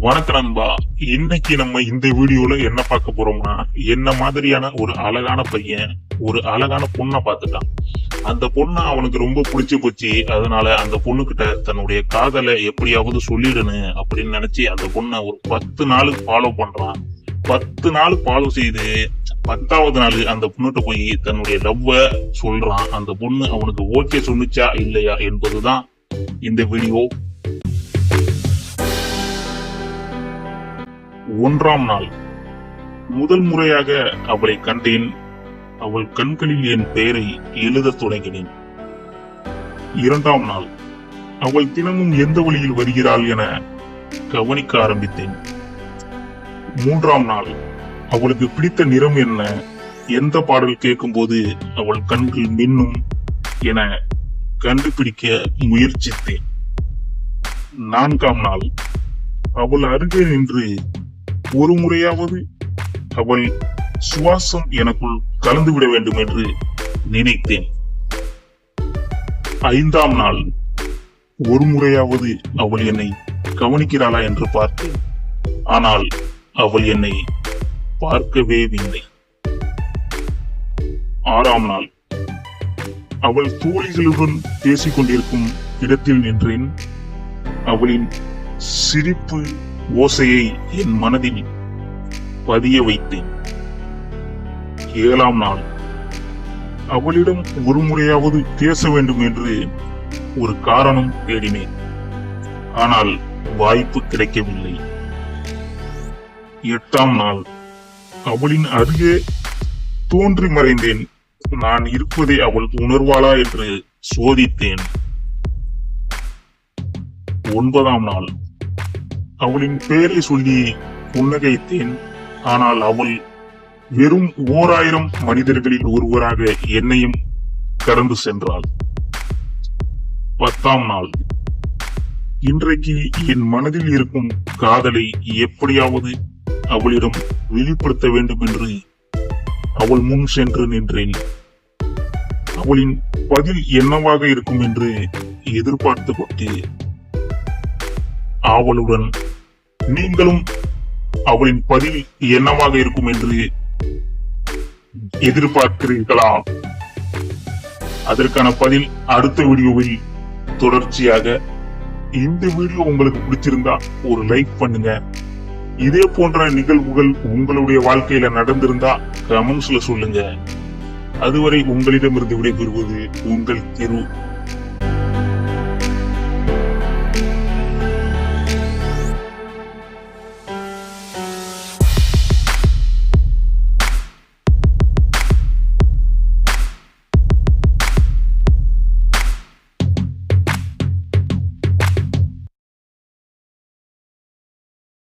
வணக்கம் நண்பா. இன்னைக்கு நம்ம இந்த வீடியோல என்ன பார்க்க போறோம்னா, என்ன மாதிரியான ஒரு அழகான பையன் ஒரு அழகான பொண்ணை பார்த்துட்டான். அந்த பொண்ணை அவனுக்கு ரொம்ப பிடிச்சு போச்சு. அதனால அந்த பொண்ணு கிட்ட தன்னுடைய காதலை எப்படியாவது சொல்லிடணும் அப்படின்னு நினைச்சு அந்த பொண்ணை ஒரு 10 நாள் ஃபாலோ பண்றான். 10 நாள் ஃபாலோ செய்து 10வது நாள் அந்த பொண்ணுகிட்ட போய் தன்னுடைய லவ்வ சொல்றான். அந்த பொண்ணு அவனுக்கு ஓகே சொன்னுச்சா இல்லையா என்பதுதான் இந்த வீடியோ. 1ஆம் நாள் முதல் முறையாக அவளை கண்டேன். அவள் கண்களில் என் பெயரை எழுத தொடங்கினேன். 2ஆம் நாள் அவள் தினமும் எந்த வழியில் வருகிறாள் என கவனிக்க ஆரம்பித்தேன். 3ஆம் நாள் அவளுக்கு பிடித்த நிறம் என்ன, எந்த பாடல் கேட்கும் போது அவள் கண்கள் மின்னும் என கண்டுபிடிக்க முயற்சித்தேன். 4ஆம் நாள் அவள் அருகே நின்று ஒரு முறையாவது அவள் சுவாசம் எனக்குள் கலந்துவிட வேண்டும் என்று நினைத்தேன். 5ஆம் நாள் ஒரு முறையாவது அவள் என்னை கவனிக்கிறாளா என்று பார்த்தேன். ஆனால் அவள் என்னை பார்க்கவே இல்லை. 6ஆம் நாள் அவள் தோழிகளுடன் பேசிக் கொண்டிருக்கும் இடத்தில் நின்றேன். அவளின் சிரிப்பு ஓசையை என் மனதில் பதிய வைத்தேன். 7ஆம் நாள் அவளிடம் ஒரு முறையாவது பேச வேண்டும் என்று ஒரு காரணம் தேடினேன். ஆனால் வாய்ப்பு கிடைக்கவில்லை. 8ஆம் நாள் அவளின் அருகே தோன்றி மறைந்தேன். நான் இருப்பதை அவள் உணர்வாளா என்று சோதித்தேன். 9ஆம் நாள் அவளின் பெயரை சொல்லி புன்னகைத்தேன். ஆனால் அவள் வெறும் 1000 மனிதர்களில் ஒருவராக என்னையும் கடந்து சென்றாள். 10ஆம் நாள் இன்றைக்கு என் மனதில் இருக்கும் காதலை எப்படியாவது அவளிடம் வெளிப்படுத்த வேண்டும் என்று அவள் முன் சென்று நின்றேன். அவளின் பதில் என்னவாக இருக்கும் என்று எதிர்பார்த்து கொண்டு அவளுடன் நீங்களும் அவளின் பதில் என்னவாக இருக்கும் என்று எதிர்பார்க்கிறீர்களா? அதற்கான பதில் அடுத்த வீடியோவில் தொடர்ச்சியாக. இந்த வீடியோ உங்களுக்கு பிடிச்சிருந்தா ஒரு லைக் பண்ணுங்க. இதே போன்ற நிகழ்வுகள் உங்களுடைய வாழ்க்கையில நடந்திருந்தா கமெண்ட்ஸ்ல சொல்லுங்க. அதுவரை உங்களிடமிருந்து விடைபெறுவது உங்கள் திரு.